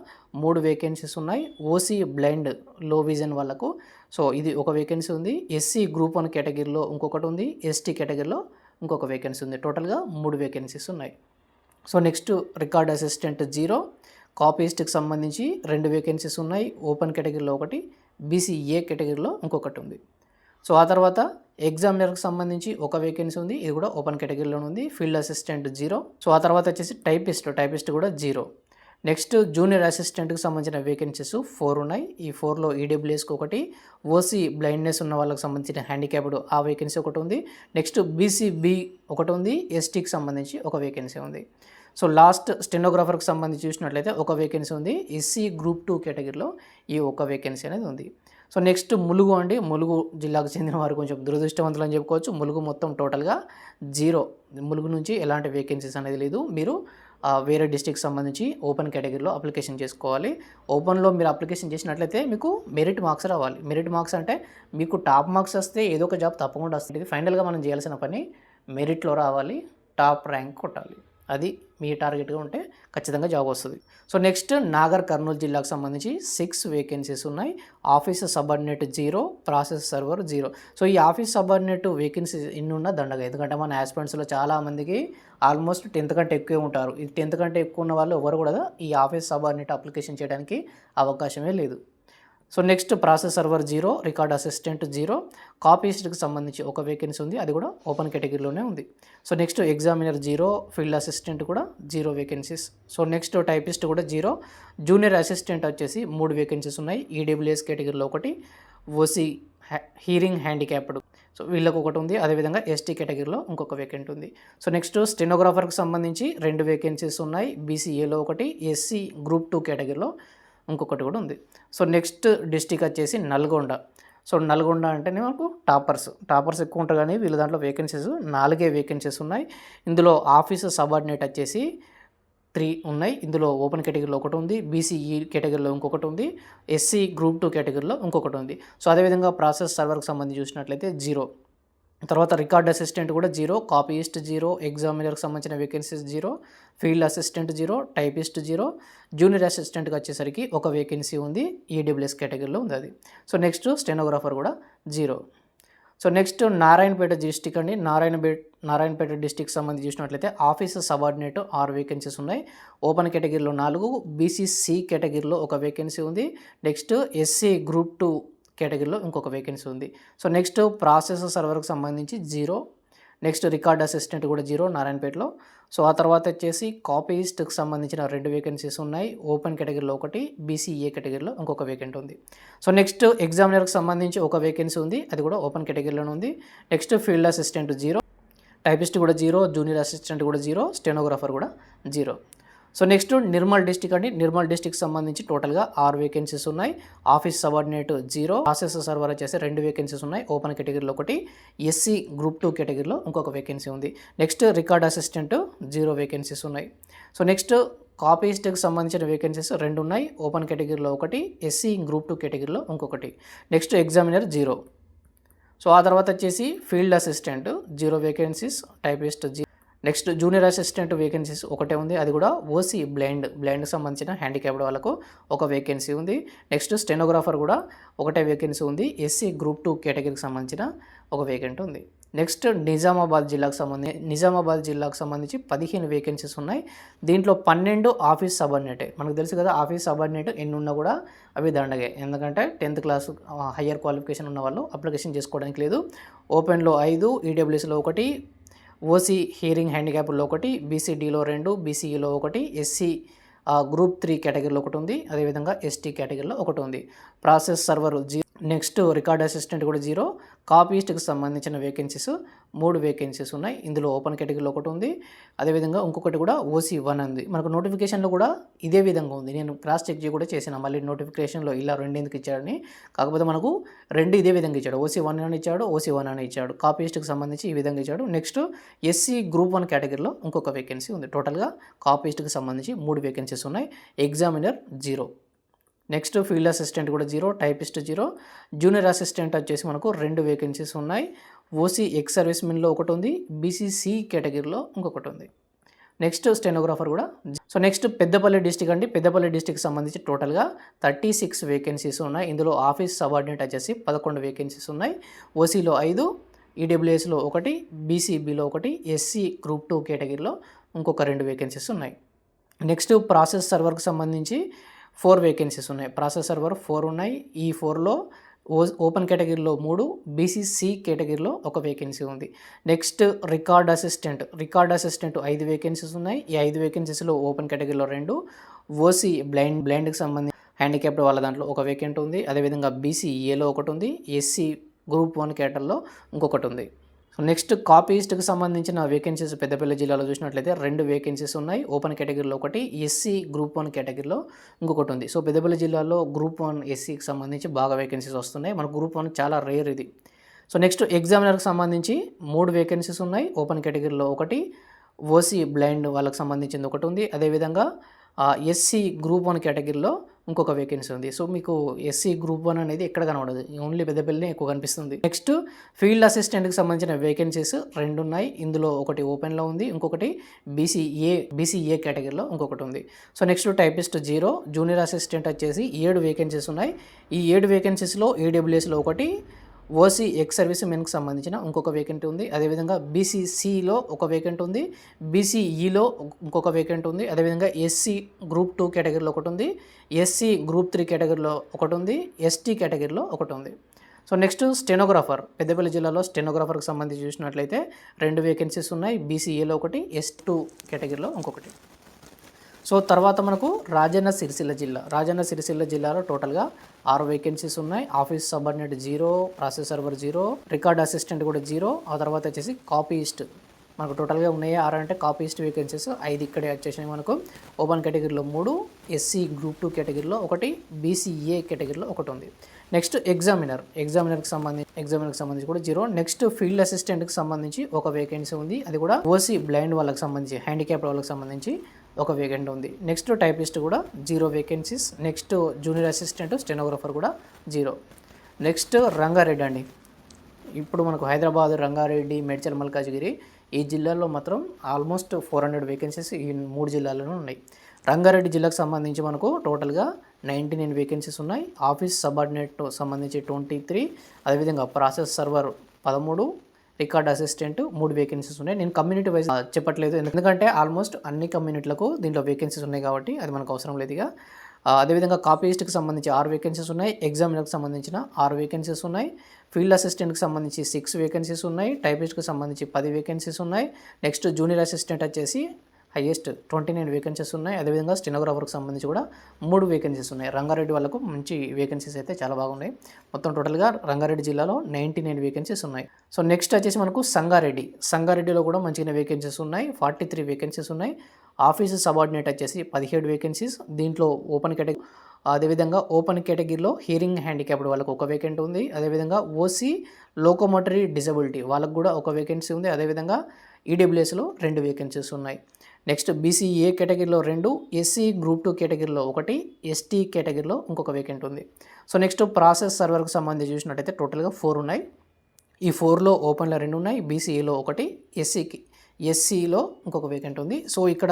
3 వేకెన్సీస్ ఉన్నాయి. ఓసీ బ్లైండ్ లో విజన్ వాళ్ళకు సో ఇది ఒక వేకెన్సీ ఉంది. ఎస్సీ గ్రూప్ 1 కేటగిరీలో ఇంకొకటి ఉంది. ఎస్టీ కేటగిరీలో ఇంకొక వేకెన్సీ ఉంది. టోటల్గా 3 వేకెన్సీస్ ఉన్నాయి. సో నెక్స్ట్ రికార్డ్ అసిస్టెంట్ 0, కాపీస్ట్కి సంబంధించి 2 వేకెన్సీస్ ఉన్నాయి. ఓపెన్ కేటగిరీలో ఒకటి, బీసీఏ కేటగిరీలో ఇంకొకటి ఉంది. సో ఆ తర్వాత ఎగ్జామినర్కి సంబంధించి ఒక వేకెన్సీ ఉంది. ఇది కూడా ఓపెన్ కేటగిరీలో ఉంది. Field assistant 0. సో ఆ తర్వాత వచ్చేసి టైపిస్ట్ కూడా 0. నెక్స్ట్ జూనియర్ అసిస్టెంట్కి సంబంధించిన వేకెన్సీస్ 4 ఉన్నాయి. ఈ 4లో ఈడబ్ల్యూఎస్కి ఒకటి, ఓసీ బ్లైండ్నెస్ ఉన్న వాళ్ళకి సంబంధించిన హ్యాండిక్యాప్డ్ ఆ వేకెన్సీ ఒకటి ఉంది. నెక్స్ట్ బీసీబీ ఒకటి ఉంది. ఎస్టీకి సంబంధించి ఒక వేకెన్సీ ఉంది. సో లాస్ట్ స్టెనోగ్రాఫర్కి సంబంధించి చూసినట్లయితే ఒక వేకెన్సీ ఉంది. ఎస్సీ గ్రూప్ 2 కేటగిరీలో ఈ ఒక వేకెన్సీ అనేది ఉంది. సో నెక్స్ట్ ములుగు అండి. ములుగు జిల్లాకు చెందిన వారు కొంచెం దురదృష్టవంతులు అని చెప్పుకోవచ్చు. ములుగు మొత్తం టోటల్గా 0. ములుగు నుంచి ఎలాంటి వేకెన్సీస్ అనేది లేదు. మీరు వేరే డిస్ట్రిక్ట్ సంబంధించి ఓపెన్ కేటగిరీలో అప్లికేషన్ చేసుకోవాలి. ఓపెన్లో మీరు అప్లికేషన్ చేసినట్లయితే మీకు మెరిట్ మార్క్స్ రావాలి. మెరిట్ మార్క్స్ అంటే మీకు టాప్ మార్క్స్ వస్తే ఏదో ఒక జాబ్ తప్పకుండా వస్తుంది. ఫైనల్గా మనం చేయాల్సిన పని మెరిట్లో రావాలి, టాప్ ర్యాంక్ కొట్టాలి. అది మీ టార్గెట్గా ఉంటే ఖచ్చితంగా జాబ్ వస్తుంది. సో నెక్స్ట్ నాగర్ కర్నూలు జిల్లాకు సంబంధించి 6 వేకెన్సీస్ ఉన్నాయి. Office subordinate 0, process server 0. So ఈ ఆఫీస్ సబార్డినేట్ వేకెన్సీ ఇన్ని ఉన్న దండగా, ఎందుకంటే మన యాస్పిరెంట్స్లో చాలామందికి ఆల్మోస్ట్ 10th కంటే ఎక్కువే ఉంటారు. ఈ 10th కంటే ఎక్కువ ఉన్న వాళ్ళు ఎవరు కూడా ఈ ఆఫీస్ సబార్డినేట్ అప్లికేషన్ చేయడానికి అవకాశమే లేదు. So next process server 0, record assistant 0, కాపీస్ట్కి సంబంధించి ఒక వేకెన్సీ ఉంది. అది కూడా ఓపెన్ కేటగిరీలోనే ఉంది. So next examiner 0, field assistant కూడా 0 వేకెన్సీస్. సో నెక్స్ట్ టైపిస్ట్ కూడా 0. జూనియర్ అసిస్టెంట్ వచ్చేసి 3 వేకెన్సీస్ ఉన్నాయి. ఈడబ్ల్యూఎస్ కేటగిరీలో ఒకటి, ఓసీ హీరింగ్ హ్యాండిక్యాప్డ్ సో వీళ్ళకి ఒకటి ఉంది. అదేవిధంగా ఎస్టీ కేటగిరీలో ఇంకొక వేకెంట్ ఉంది. సో నెక్స్ట్ స్టెనోగ్రాఫర్కి సంబంధించి 2 వేకెన్సీస్ ఉన్నాయి. బీసీఏలో ఒకటి, ఎస్సీ గ్రూప్ 2 కేటగిరీలో ఇంకొకటి కూడా ఉంది. సో నెక్స్ట్ డిస్టిక్ వచ్చేసి నల్గొండ. సో నల్గొండ అంటేనే మనకు టాపర్స్ ఎక్కువ ఉంటారు, కానీ వీళ్ళ దాంట్లో వేకెన్సీస్ 4 వేకెన్సీస్ ఉన్నాయి. ఇందులో ఆఫీస్ సబార్డినేట్ వచ్చేసి 3 ఉన్నాయి. ఇందులో ఓపెన్ కేటగిరీలో ఒకటి ఉంది, బీసీఈ కేటగిరీలో ఇంకొకటి ఉంది, ఎస్సీ గ్రూప్ 2 కేటగిరీలో ఇంకొకటి ఉంది. సో అదేవిధంగా ప్రాసెస్ సర్వర్కి సంబంధించి చూసినట్లయితే 0. తర్వాత రికార్డ్ అసిస్టెంట్ కూడా 0, కాపీయిస్ట్ 0, ఎగ్జామినర్కి సంబంధించిన vacancies 0, field assistant 0, typist 0, junior అసిస్టెంట్కి వచ్చేసరికి ఒక వేకెన్సీ ఉంది. ఈడబ్ల్యూఎస్ కేటగిరీలో ఉంది అది. సో నెక్స్ట్ స్టెనోగ్రాఫర్ కూడా 0. సో నెక్స్ట్ నారాయణపేట డిస్టిక్ అండి. నారాయణపేట డిస్టిక్ సంబంధించి చూసినట్లయితే ఆఫీస్ సబార్డినేట్ 6 వేకెన్సీస్ ఉన్నాయి. ఓపెన్ కేటగిరీలో 4, బీసీసీ కేటగిరీలో ఒక వేకెన్సీ ఉంది. నెక్స్ట్ ఎస్సీ గ్రూప్ 2 కేటగిరీలో ఇంకొక వేకెన్సీ ఉంది. సో నెక్స్ట్ ప్రాసెస్ సర్వర్కి సంబంధించి 0. నెక్స్ట్ రికార్డ్ అసిస్టెంట్ కూడా 0 నారాయణపేటలో. సో ఆ తర్వాత వచ్చేసి కాపీయిస్ట్కి సంబంధించిన 2 వేకెన్సీస్ ఉన్నాయి. ఓపెన్ కేటగిరీలో ఒకటి, బీసీఏ కేటగిరీలో ఇంకొక వేకెంట్ ఉంది. సో నెక్స్ట్ ఎగ్జామినర్కి సంబంధించి ఒక వేకెన్సీ ఉంది. అది కూడా ఓపెన్ కేటగిరీలోనే ఉంది. నెక్స్ట్ ఫీల్డ్ అసిస్టెంట్ 0, టైపిస్ట్ కూడా 0, జూనియర్ అసిస్టెంట్ కూడా 0, స్టెనోగ్రాఫర్ కూడా 0. సో నెక్స్ట్ నిర్మల్ డిస్టిక్ అండి. నిర్మల్ డిస్టిక్ సంబంధించి టోటల్గా 6 వేకెన్సీస్ ఉన్నాయి. ఆఫీస్ సబార్డినేట్ 0, ప్రాసెస్ సర్వర్ వచ్చేసి 2 వేకెన్సీస్ ఉన్నాయి. ఓపెన్ కేటగిరీలో ఒకటి, ఎస్సీ గ్రూప్ 2 కేటగిరీలో ఇంకొక వేకెన్సీ ఉంది. నెక్స్ట్ రికార్డ్ అసిస్టెంట్ 0 వేకెన్సీస్ ఉన్నాయి. సో నెక్స్ట్ కాపీస్ట్కి సంబంధించిన వేకెన్సీస్ 2 ఉన్నాయి. ఓపెన్ కేటగిరీలో ఒకటి, ఎస్సీ గ్రూప్ 2 కేటగిరీలో ఇంకొకటి. Next examiner 0. సో ఆ తర్వాత వచ్చేసి field assistant 0 vacancies, typist 0. Next junior assistant vacancies ఒకటే ఉంది. అది కూడా ఓసీ బ్లైండ్కి సంబంధించిన హ్యాండిక్యాప్డ్ వాళ్ళకు ఒక వేకెన్సీ ఉంది. నెక్స్ట్ స్టెనోగ్రాఫర్ కూడా ఒకటే వేకెన్సీ ఉంది. ఎస్సీ గ్రూప్ 2 కేటగిరీకి సంబంధించిన ఒక వేకెంట్ ఉంది. నెక్స్ట్ నిజామాబాద్ జిల్లాకు సంబంధించి 15 వేకెన్సీస్ ఉన్నాయి. దీంట్లో 12 ఆఫీస్ సబార్డినేటే. మనకు తెలుసు కదా, ఆఫీస్ సబార్డినేట్ ఎన్ని ఉన్నా కూడా అవి దండగే. ఎందుకంటే 10th క్లాస్ హయ్యర్ క్వాలిఫికేషన్ ఉన్న వాళ్ళు అప్లికేషన్ చేసుకోవడానికి లేదు. ఓపెన్లో 5, ఈడబ్ల్యూఎస్లో ఒకటి, ఓసీ హియరింగ్ హ్యాండిక్యాప్లో ఒకటి, బీసీడీలో 2, బీసీఈలో ఒకటి, ఎస్సీ గ్రూప్ 3 కేటగిరీలో ఒకటి ఉంది. అదేవిధంగా ఎస్టీ కేటగిరీలో ఒకటి ఉంది. Process server 0. Next record assistant కూడా 0. కాపీస్ట్కి సంబంధించిన వేకెన్సీస్ 3 వేకెన్సీస్ ఉన్నాయి. ఇందులో ఓపెన్ కేటగిరీలో ఒకటి ఉంది. అదేవిధంగా ఇంకొకటి కూడా ఓసీ 1 ఉంది. మనకు నోటిఫికేషన్లో కూడా ఇదే విధంగా ఉంది. నేను క్రాస్ చెక్ కూడా చేసిన, మళ్ళీ నోటిఫికేషన్లో ఇలా 2 ఎందుకు ఇచ్చాడని. కాకపోతే మనకు 2 ఇదే విధంగా ఇచ్చాడు. ఓసీ 1 అని ఇచ్చాడు, ఓసీ 1 అని ఇచ్చాడు. కాపీస్ట్కి సంబంధించి ఈ విధంగా ఇచ్చాడు. నెక్స్ట్ ఎస్సీ గ్రూప్ 1 కేటగిరీలో ఇంకొక వేకెన్సీ ఉంది. టోటల్గా కాపీస్ట్కి సంబంధించి 3 వేకెన్సీస్ ఉన్నాయి. ఎగ్జామినర్ 0. నెక్స్ట్ ఫీల్డ్ అసిస్టెంట్ కూడా 0, టైపిస్ట్ 0, జూనియర్ అసిస్టెంట్ వచ్చేసి మనకు 2 వేకెన్సీస్ ఉన్నాయి. ఓసీ ఎక్స్ సర్వీస్ మెన్లో ఒకటి ఉంది, బీసీసీ కేటగిరీలో ఇంకొకటి ఉంది. నెక్స్ట్ స్టెనోగ్రాఫర్ కూడా. సో నెక్స్ట్ పెద్దపల్లి డిస్టిక్ అండి. పెద్దపల్లి డిస్టిక్ సంబంధించి టోటల్గా 36 వేకెన్సీస్ ఉన్నాయి. ఇందులో ఆఫీస్ సబార్డినేట్ వచ్చేసి 11 వేకెన్సీస్ ఉన్నాయి. ఓసీలో 5, ఈడబ్ల్యూఎస్లో 1, బీసీబీలో 1, ఎస్సీ గ్రూప్ 2 కేటగిరీలో ఇంకొక 2 వేకెన్సీస్ ఉన్నాయి. నెక్స్ట్ ప్రాసెస్ సర్వర్కి సంబంధించి 4 వేకెన్సీస్ ఉన్నాయి. ప్రాసెస్ సర్వర్ 4 ఉన్నాయి. ఈ 4లో ఓపెన్ కేటగిరీలో 3, బీసీసీ కేటగిరీలో 1 వేకెన్సీ ఉంది. నెక్స్ట్ రికార్డ్ అసిస్టెంట్ 5 వేకెన్సీస్ ఉన్నాయి. ఈ 5 వేకెన్సీస్లో ఓపెన్ కేటగిరీలో 2, ఓసీ బ్లైండ్కి సంబంధించి హ్యాండిక్యాప్డ్ వాళ్ళ దాంట్లో 1 వేకెంట్ ఉంది. అదేవిధంగా బీసీఏలో 1 ఉంది, ఎస్సీ గ్రూప్ 1 కేటర్లో ఇంకొకటి ఉంది. సో నెక్స్ట్ కాపీయిస్ట్కి సంబంధించిన వేకెన్సీస్ పెద్దపల్లి జిల్లాలో చూసినట్లయితే 2 వేకెన్సీస్ ఉన్నాయి. ఓపెన్ కేటగిరీలో 1, ఎస్సీ గ్రూప్ 1 కేటగిరీలో ఇంకొకటి ఉంది. సో పెద్దపల్లి జిల్లాలో గ్రూప్ 1 ఎస్సీకి సంబంధించి బాగా వేకెన్సీస్ వస్తున్నాయి. మన గ్రూప్ 1 చాలా రేర్ ఇది. సో నెక్స్ట్ ఎగ్జామినర్కి సంబంధించి 3 వేకెన్సీస్ ఉన్నాయి. ఓపెన్ కేటగిరీలో 1, ఓసీ బ్లైండ్ వాళ్ళకి సంబంధించింది ఒకటి ఉంది. అదేవిధంగా ఎస్సీ గ్రూప్ 1 కేటగిరీలో ఇంకొక వేకెన్సీ ఉంది. సో మీకు ఎస్సీ గ్రూప్ 1 అనేది ఎక్కడ కనబడదు, ఓన్లీ పెద్దపల్లినే ఎక్కువ కనిపిస్తుంది. నెక్స్ట్ ఫీల్డ్ అసిస్టెంట్కి సంబంధించిన వేకెన్సీస్ 2 ఉన్నాయి. ఇందులో ఒకటి ఓపెన్లో ఉంది, ఇంకొకటి బీసీఏ కేటగిరీలో ఇంకొకటి ఉంది. So next typist 0, junior assistant వచ్చేసి 7 వేకెన్సీస్ ఉన్నాయి. ఈ 7 వేకెన్సీస్లో ఈడబ్ల్యూఎస్లో 1, ఓసీ ఎక్స్ సర్వీస్ మెన్కి సంబంధించిన ఇంకొక వేకెంట్ ఉంది. అదేవిధంగా బీసీసీలో 1 వేకెంట్ ఉంది, బీసీఈలో ఇంకొక వేకెంట్ ఉంది. అదేవిధంగా ఎస్సీ గ్రూప్ 2 కేటగిరీలో ఒకటి ఉంది, ఎస్సీ గ్రూప్ 3 కేటగిరీలో ఒకటి ఉంది, ఎస్టీ కేటగిరీలో ఒకటి ఉంది. సో నెక్స్ట్ స్టెనోగ్రాఫర్, పెద్దపల్లి జిల్లాలో స్టెనోగ్రాఫర్కి సంబంధించి చూసినట్లయితే 2 వేకెన్సీస్ ఉన్నాయి. బీసీఏలో 1, S2 కేటగిరీలో ఇంకొకటి. సో తర్వాత మనకు రాజన్న సిరిసిల్ల జిల్లాలో టోటల్గా 6 వేకెన్సీస్ ఉన్నాయి. Office subordinate 0, process server 0, record assistant కూడా 0. ఆ తర్వాత వచ్చేసి కాపీయిస్ట్ మనకు టోటల్గా ఉన్నాయి 6 అంటే కాపీయిస్ట్ వేకెన్సీస్ 5 ఇక్కడే వచ్చేసినాయి మనకు. ఓపెన్ కేటగిరీలో 3, ఎస్సీ గ్రూప్ 2 కేటగిరీలో 1, బీసీఏ కేటగిరీలో ఒకటి ఉంది. నెక్స్ట్ ఎగ్జామినర్కి సంబంధించి కూడా 0. నెక్స్ట్ ఫీల్డ్ అసిస్టెంట్కి సంబంధించి 1 వేకెన్సీ ఉంది. అది కూడా ఓసీ బ్లైండ్ వాళ్ళకి సంబంధించి హ్యాండిక్యాప్డ్ వాళ్ళకి సంబంధించి 1 వేకెంట్ ఉంది. నెక్స్ట్ టైపిస్ట్ కూడా 0 vacancies. Next junior assistant stenographer కూడా 0. నెక్స్ట్ రంగారెడ్డి అండి. ఇప్పుడు మనకు హైదరాబాద్, రంగారెడ్డి, మేడ్చల్, మల్కాజ్గిరి ఈ జిల్లాల్లో మాత్రం ఆల్మోస్ట్ 400 వేకెన్సీస్ ఈ 3 జిల్లాల్లోనూ ఉన్నాయి. రంగారెడ్డి జిల్లాకు సంబంధించి మనకు టోటల్గా 99 వేకెన్సీస్ ఉన్నాయి. ఆఫీస్ సబార్డినేట్ సంబంధించి 23, అదేవిధంగా process server 13, record assistant 3 vacancies ఉన్నాయి. నేను కమ్యూనిటీ వైజ్ చెప్పట్లేదు, ఎందుకంటే ఆల్మోస్ట్ అన్ని కమ్యూనిటీలకు దీంట్లో వేకెన్సీస్ ఉన్నాయి కాబట్టి అది మనకు అవసరం లేదు. ఇక అదేవిధంగా కాపీయిస్ట్కి సంబంధించి 6 వేకెన్సీస్ ఉన్నాయి. ఎగ్జామినర్కి సంబంధించిన 6 వేకెన్సీస్ ఉన్నాయి. ఫీల్డ్ అసిస్టెంట్కి సంబంధించి 6 వేకెన్సీస్ ఉన్నాయి. టైపిస్ట్కి సంబంధించి 10 వేకెన్సీస్ ఉన్నాయి. నెక్స్ట్ జూనియర్ అసిస్టెంట్ వచ్చేసి హైయెస్ట్ 29 వేకెన్సీస్ ఉన్నాయి. అదేవిధంగా స్టెనోగ్రాఫర్కి సంబంధించి కూడా 3 వేకెన్సీస్ ఉన్నాయి. రంగారెడ్డి వాళ్ళకు మంచి వేకెన్సీస్ అయితే చాలా బాగున్నాయి. మొత్తం టోటల్గా రంగారెడ్డి జిల్లాలో 99 వేకెన్సీస్ ఉన్నాయి. సో నెక్స్ట్ వచ్చేసి మనకు సంగారెడ్డిలో కూడా మంచిగా వేకెన్సీస్ ఉన్నాయి. 43 వేకెన్సీస్ ఉన్నాయి. ఆఫీస్ సబార్డినేట్ వచ్చేసి 17 వేకెన్సీస్. దీంట్లో ఓపెన్ కేటగిరీ, అదేవిధంగా ఓపెన్ కేటగిరీలో హియరింగ్ హ్యాండిక్యాప్డ్ వాళ్ళకు 1 వేకెంట్ ఉంది. అదేవిధంగా ఓసీ లోకోమోటరీ డిజబిలిటీ వాళ్ళకు కూడా 1 వేకెన్సీ ఉంది. అదేవిధంగా ఈడబ్ల్యూఎస్లో 2 వేకెన్సీస్ ఉన్నాయి. నెక్స్ట్ బీసీఏ కేటగిరీలో 2, ఎస్సీ గ్రూప్ 2 కేటగిరీలో 1, ఎస్టీ కేటగిరీలో ఇంకొక వేకెంట్ ఉంది. సో నెక్స్ట్ ప్రాసెస్ సర్వర్కి సంబంధించి చూసినట్టయితే టోటల్గా 4 ఉన్నాయి. ఈ 4లో ఓపెన్లో 2 ఉన్నాయి, బీసీఏలో 1, ఎస్సీలో ఇంకొక వేకెంట్ ఉంది. సో ఇక్కడ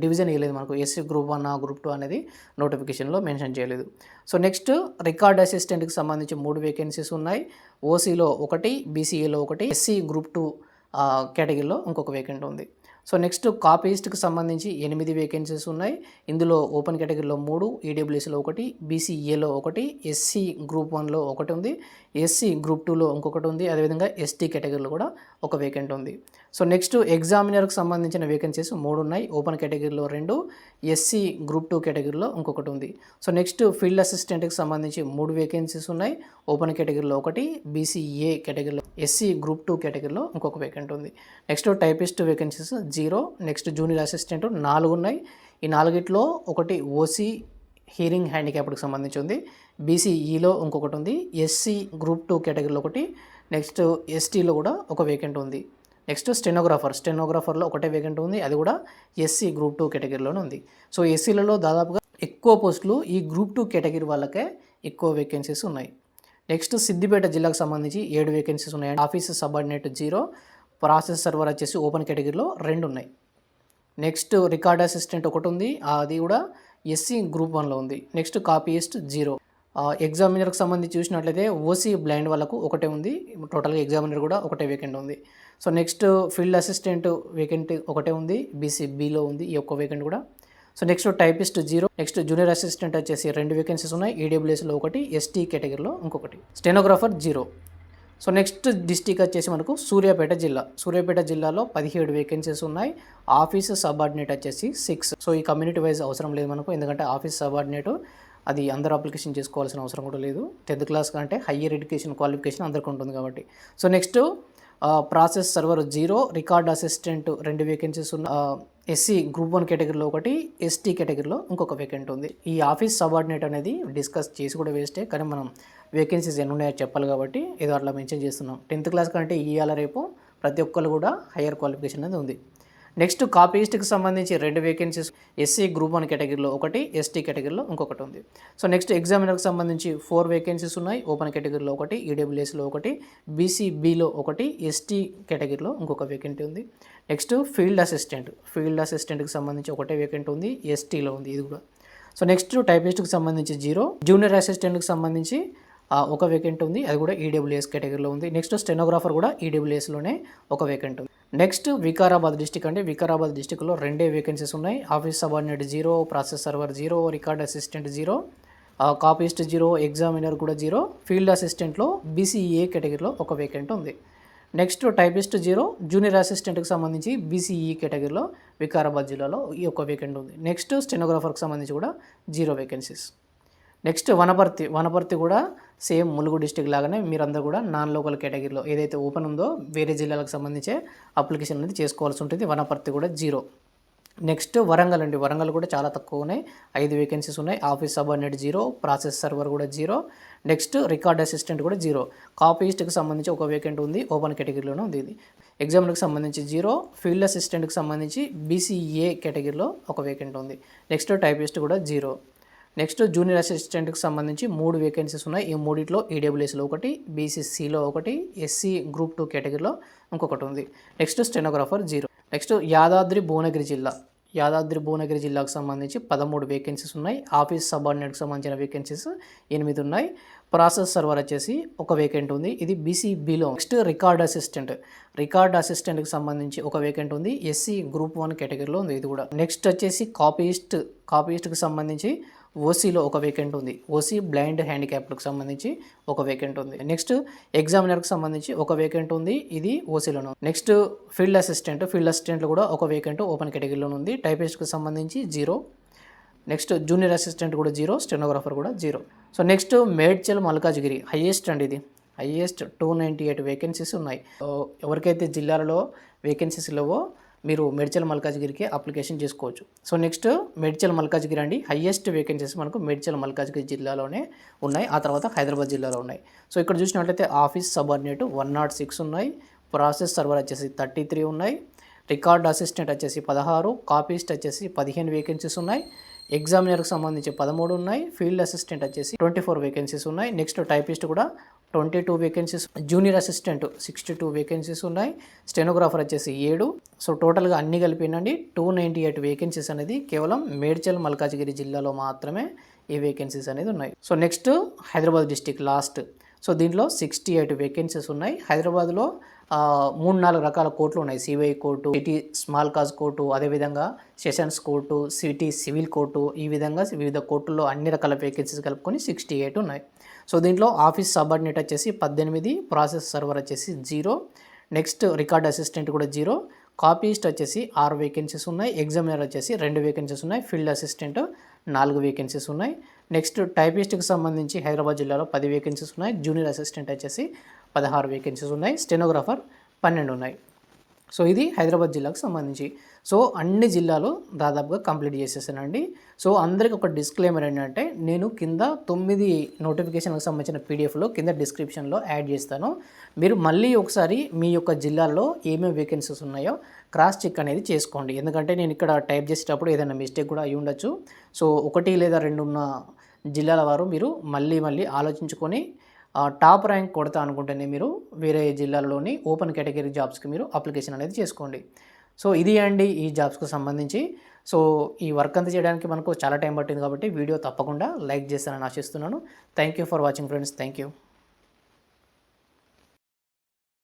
డివిజన్ ఇవ్వలేదు మనకు, ఎస్సీ గ్రూప్ 1 గ్రూప్ 2 అనేది నోటిఫికేషన్లో మెన్షన్ చేయలేదు. సో నెక్స్ట్ రికార్డ్ అసిస్టెంట్కి సంబంధించి 3 వేకెన్సీస్ ఉన్నాయి. ఓసీలో 1, బీసీఏలో 1, ఎస్సీ గ్రూప్ 2 కేటగిరీలో ఇంకొక వేకెంట్ ఉంది. సో నెక్స్ట్ కాపీయిస్ట్కి సంబంధించి 8 వేకెన్సీస్ ఉన్నాయి. ఇందులో ఓపెన్ కేటగిరీలో 3, ఈడబ్ల్యూఎస్లో 1, బీసీఏలో 1, ఎస్సీ గ్రూప్ 1లో 1 ఉంది, ఎస్సీ గ్రూప్ 2లో ఇంకొకటి ఉంది. అదేవిధంగా ఎస్టీ కేటగిరీలో కూడా 1 వేకెంట్ ఉంది. సో నెక్స్ట్ ఎగ్జామినర్కి సంబంధించిన వేకెన్సీస్ 3 ఉన్నాయి. ఓపెన్ కేటగిరీలో 2, ఎస్సీ గ్రూప్ 2 కేటగిరీలో ఇంకొకటి ఉంది. సో నెక్స్ట్ ఫీల్డ్ అసిస్టెంట్కి సంబంధించి 3 వేకెన్సీస్ ఉన్నాయి. ఓపెన్ కేటగిరీలో 1, బీసీఏ కేటగిరీలో, ఎస్సీ గ్రూప్ 2 కేటగిరీలో ఇంకొక వేకెంట్ ఉంది. Next typist vacancies 0. Next junior assistant 4 ఉన్నాయి. ఈ 4గిట్లో ఒకటి ఓసీ హియరింగ్ హ్యాండిక్యాప్డ్కి సంబంధించి ఉంది, బీసీఈలో ఇంకొకటి ఉంది, ఎస్సీ గ్రూప్ 2 కేటగిరీలో ఒకటి, నెక్స్ట్ ఎస్టీలో కూడా 1 వేకెంట్ ఉంది. నెక్స్ట్ స్టెనోగ్రాఫర్లో 1 వేకెంట్ ఉంది, అది కూడా ఎస్సీ గ్రూప్ 2 కేటగిరీలోనే ఉంది. సో ఎస్సీలలో దాదాపుగా ఎక్కువ పోస్టులు ఈ గ్రూప్ 2 కేటగిరీ వాళ్ళకే ఎక్కువ వేకెన్సీస్ ఉన్నాయి. నెక్స్ట్ సిద్దిపేట జిల్లాకు సంబంధించి 7 వేకెన్సీస్ ఉన్నాయి. ఆఫీస్ సబార్డినేట్ 0, ప్రాసెస్ సర్వర్ వచ్చేసి ఓపెన్ కేటగిరీలో 2 ఉన్నాయి. నెక్స్ట్ రికార్డ్ అసిస్టెంట్ ఒకటి ఉంది, అది కూడా ఎస్సీ గ్రూప్ 1లో ఉంది. Next copyist 0. ఎగ్జామినర్కి సంబంధించి చూసినట్లయితే ఓసీ బ్లైండ్ వాళ్ళకు ఒకటే ఉంది, టోటల్గా ఎగ్జామినర్ కూడా ఒకటే వేకెంట్ ఉంది. So next field assistant vacant ఒకటే ఉంది, బీసీబీలో ఉంది ఈ ఒక్క వేకెంట్ కూడా. So next typist 0. Next junior assistant వచ్చేసి 2 వేకెన్సీస్ ఉన్నాయి, ఈడబ్ల్యూఎస్లో ఒకటి, ఎస్టీ కేటగిరీలో ఇంకొకటి. స్టెనోగ్రాఫర్ 0. సో నెక్స్ట్ డిస్టిక్ వచ్చేసి మనకు సూర్యాపేట జిల్లా. సూర్యాపేట జిల్లాలో 17 వేకెన్సీస్ ఉన్నాయి. ఆఫీస్ సబార్డినేట్ వచ్చేసి 6. సో ఈ కమ్యూనిటీ వైజ్ అవసరం లేదు మనకు, ఎందుకంటే ఆఫీస్ సబార్డినేట్ అది అందరూ అప్లికేషన్ చేసుకోవాల్సిన అవసరం కూడా లేదు. 10th క్లాస్ కంటే హయ్యర్ ఎడ్యుకేషన్ క్వాలిఫికేషన్ అందరికీ ఉంటుంది కాబట్టి. So next process server 0, record assistant 2 vacancies ఉన్న, ఎస్సీ గ్రూప్ 1 కేటగిరీలో ఒకటి, ఎస్టీ కేటగిరీలో ఇంకొక వేకెంట్ ఉంది. ఈ ఆఫీస్ సబార్డినేట్ అనేది డిస్కస్ చేసి కూడా వేస్టే, కానీ మనం వేకెన్సీస్ ఎన్ని ఉన్నాయో చెప్పాలి కాబట్టి ఏదో అట్లా మెన్షన్ చేస్తున్నాం. 10th క్లాస్ కంటే ఇవాళ రేపు ప్రతి ఒక్కరు కూడా హయ్యర్ క్వాలిఫికేషన్ అనేది ఉంది. నెక్స్ట్ కాపీయిస్ట్కి సంబంధించి 2 వేకెన్సీస్, ఎస్సీ గ్రూప్ 1 కేటగిరీలో ఒకటి, ఎస్టీ కేటగిరీలో ఇంకొకటి ఉంది. సో నెక్స్ట్ ఎగ్జామినర్కి సంబంధించి 4 వేకెన్సీస్ ఉన్నాయి, ఓపెన్ కేటగిరీలో ఒకటి, ఈడబ్ల్యూఎస్లో ఒకటి, బీసీబీలో ఒకటి, ఎస్టీ కేటగిరీలో ఇంకొక వేకెంట్ ఉంది. నెక్స్ట్ ఫీల్డ్ అసిస్టెంట్కి సంబంధించి ఒకటే వేకెంట్ ఉంది, ఎస్టీలో ఉంది ఇది కూడా. సో నెక్స్ట్ టైపిస్ట్కి సంబంధించి 0, జూనియర్ అసిస్టెంట్కి సంబంధించి ఒక వేకెంట్ ఉంది, అది కూడా ఈడబ్ల్యూఎస్ కేటగిరీలో ఉంది. నెక్స్ట్ స్టెనోగ్రాఫర్ కూడా ఈడబ్ల్యూఎస్లోనే ఒక వేకెంట్ ఉంది. Next Vikarabad district. అంటే వికారాబాద్ డిస్టిక్లో 2 వేకెన్సీస్ ఉన్నాయి, office subordinate 0, process server 0, record assistant 0, copyist 0, examiner కూడా 0, ఫీల్డ్ అసిస్టెంట్లో బీసీఏ కేటగిరీలో ఒక వేకెంట్ ఉంది. నెక్స్ట్ టైపిస్ట్ 0, జూనియర్ అసిస్టెంట్కి సంబంధించి బీసీఈ కేటగిరీలో వికారాబాద్ జిల్లాలో ఈ ఒక వేకెంట్ ఉంది. నెక్స్ట్ స్టెనోగ్రాఫర్కి సంబంధించి కూడా 0 వేకెన్సీస్. నెక్స్ట్ వనపర్తి కూడా సేమ్ ములుగు డిస్టిక్ లాగానే మీరందరూ కూడా నాన్ లోకల్ కేటగిరీలో ఏదైతే ఓపెన్ ఉందో వేరే జిల్లాలకు సంబంధించే అప్లికేషన్ అనేది చేసుకోవాల్సి ఉంటుంది. వనపర్తి కూడా 0. నెక్స్ట్ వరంగల్ కూడా చాలా తక్కువ ఉన్నాయి, 5 వేకెన్సీస్ ఉన్నాయి, ఆఫీస్ సబార్డినేట్ 0, ప్రాసెస్ సర్వర్ కూడా 0, నెక్స్ట్ రికార్డ్ అసిస్టెంట్ కూడా 0, కాపీయిస్ట్కి సంబంధించి ఒక వేకెంట్ ఉంది, ఓపెన్ కేటగిరీలోనే ఉంది ఇది. ఎగ్జామినర్కి సంబంధించి 0, ఫీల్డ్ అసిస్టెంట్కి సంబంధించి బీసీఏ కేటగిరీలో ఒక వేకెంట్ ఉంది. నెక్స్ట్ టైపిస్ట్ కూడా 0. నెక్స్ట్ జూనియర్ అసిస్టెంట్కి సంబంధించి 3 వేకెన్సీస్ ఉన్నాయి, ఈ మూడిట్లో ఈడబ్ల్యూఎస్లో ఒకటి, బీసీసీలో ఒకటి, ఎస్సీ గ్రూప్ 2 కేటగిరీలో ఇంకొకటి ఉంది. Next stenographer 0. Next Yadadri Bhuvanagiri జిల్లాకు సంబంధించి 13 వేకెన్సీస్ ఉన్నాయి, ఆఫీస్ సబార్డినేట్కి సంబంధించిన వేకెన్సీస్ 8 ఉన్నాయి, ప్రాసెస్ సర్వర్ వచ్చేసి ఒక వేకెంట్ ఉంది, ఇది బీసీబీలో. నెక్స్ట్ రికార్డ్ అసిస్టెంట్కి సంబంధించి ఒక వేకెంట్ ఉంది, ఎస్సీ గ్రూప్ 1 కేటగిరీలో ఉంది ఇది కూడా. నెక్స్ట్ వచ్చేసి కాపీయిస్ట్కి సంబంధించి ఓసీలో ఒక వేకెంట్ ఉంది, ఓసీ బ్లైండ్ హ్యాండిక్యాప్డ్కి సంబంధించి ఒక వేకెంట్ ఉంది. నెక్స్ట్ ఎగ్జామినర్కి సంబంధించి ఒక వేకెంట్ ఉంది, ఇది ఓసీలోనే. నెక్స్ట్ ఫీల్డ్ అసిస్టెంట్లో కూడా ఒక వేకెంట్ ఓపెన్ కేటగిరీలో ఉంది, టైపిస్ట్కి సంబంధించి 0. నెక్స్ట్ జూనియర్ అసిస్టెంట్ కూడా 0, స్టెనోగ్రాఫర్ కూడా 0. So next Medchal Malkajgiri highest అండి, ఇది హైయెస్ట్ 298 వేకెన్సీస్ ఉన్నాయి. ఎవరికైతే జిల్లాలలో వేకెన్సీస్ లేవో మీరు మేడ్చల్ మల్కాజ్గిరికి అప్లికేషన్ చేసుకోవచ్చు. సో నెక్స్ట్ మేడ్చల్ మల్కాజ్గిరి అండి, హైయెస్ట్ వేకెన్సీస్ మనకు మేడ్చల్ మల్కాజ్గిరి జిల్లాలోనే ఉన్నాయి, ఆ తర్వాత హైదరాబాద్ జిల్లాలో ఉన్నాయి. సో ఇక్కడ చూసినట్లయితే ఆఫీస్ సబార్డినేట్ 106 ఉన్నాయి, ప్రాసెస్ సర్వర్ వచ్చేసి 33 ఉన్నాయి, రికార్డ్ అసిస్టెంట్ వచ్చేసి 16, కాపీస్ట్ వచ్చేసి 15 వేకెన్సీస్ ఉన్నాయి, ఎగ్జామినర్కి సంబంధించి 13 ఉన్నాయి, ఫీల్డ్ అసిస్టెంట్ వచ్చేసి 24 వేకెన్సీస్ ఉన్నాయి. నెక్స్ట్ టైపిస్ట్ కూడా 22 వేకెన్సీస్, జూనియర్ అసిస్టెంట్ 62 వేకెన్సీస్ ఉన్నాయి, స్టెనోగ్రాఫర్ వచ్చేసి 7. సో టోటల్గా అన్ని కలిపినండి 298 వేకెన్సీస్ అనేది కేవలం మేడ్చల్ మల్కాజ్గిరి జిల్లాలో మాత్రమే ఈ వేకెన్సీస్ అనేది ఉన్నాయి. So next Hyderabad district last. So దీంట్లో 68 వేకెన్సీస్ ఉన్నాయి. హైదరాబాద్లో 3-4 రకాల కోర్టులు ఉన్నాయి, CBI court, city small cause court, అదేవిధంగా sessions court, city civil court, ఈ విధంగా వివిధ కోర్టుల్లో అన్ని రకాల వేకెన్సీస్ కలుపుకొని 68 ఉన్నాయి. సో దీంట్లో ఆఫీస్ సబార్డినేట్ వచ్చేసి 18, ప్రాసెస్ సర్వర్ వచ్చేసి 0, నెక్స్ట్ రికార్డ్ అసిస్టెంట్ కూడా 0, కాపీస్ట్ వచ్చేసి 6 వేకెన్సీస్ ఉన్నాయి, ఎగ్జామినర్ వచ్చేసి 2 వేకెన్సీస్ ఉన్నాయి, ఫీల్డ్ అసిస్టెంట్ 4 వేకెన్సీస్ ఉన్నాయి. నెక్స్ట్ టైపిస్ట్కి సంబంధించి హైదరాబాద్ జిల్లాలో 10 వేకెన్సీస్ ఉన్నాయి, జూనియర్ అసిస్టెంట్ వచ్చేసి 16 వేకెన్సీస్ ఉన్నాయి, స్టెనోగ్రాఫర్ 12 ఉన్నాయి. సో ఇది హైదరాబాద్ జిల్లాకు సంబంధించి. సో అన్ని జిల్లాలు దాదాపుగా కంప్లీట్ చేసేసానండి. సో అందరికి ఒక డిస్క్లైమర్ ఏంటంటే, నేను కింద 9 నోటిఫికేషన్‌కి సంబంధించిన పీడిఎఫ్‌లో కింద డిస్క్రిప్షన్‌లో యాడ్ చేస్తాను. మీరు మళ్ళీ ఒకసారి మీ యొక్క జిల్లాల్లో ఏమేమి వేకెన్సీస్ ఉన్నాయో క్రాస్ చెక్ అనేది చేసుకోండి. ఎందుకంటే నేను ఇక్కడ టైప్ చేసేటప్పుడు ఏదైనా మిస్టేక్ కూడా అయ్యి ఉండొచ్చు. సో 1 లేదా 2 ఉన్న జిల్లాల వారు మీరు మళ్ళీ ఆలోచించుకొని టాప్ ర్యాంక్ కొడతా అనుకుంటేనే మీరు వేరే జిల్లాలలోని ఓపెన్ కేటగిరీ జాబ్స్కి మీరు అప్లికేషన్ అనేది చేసుకోండి. సో ఇది అండి ఈ జాబ్స్కి సంబంధించి. సో ఈ వర్క్ అంతా చేయడానికి మనకు చాలా టైం పట్టింది కాబట్టి వీడియో తప్పకుండా లైక్ చేస్తారని ఆశిస్తున్నాను. Thank you for watching friends. Thank you.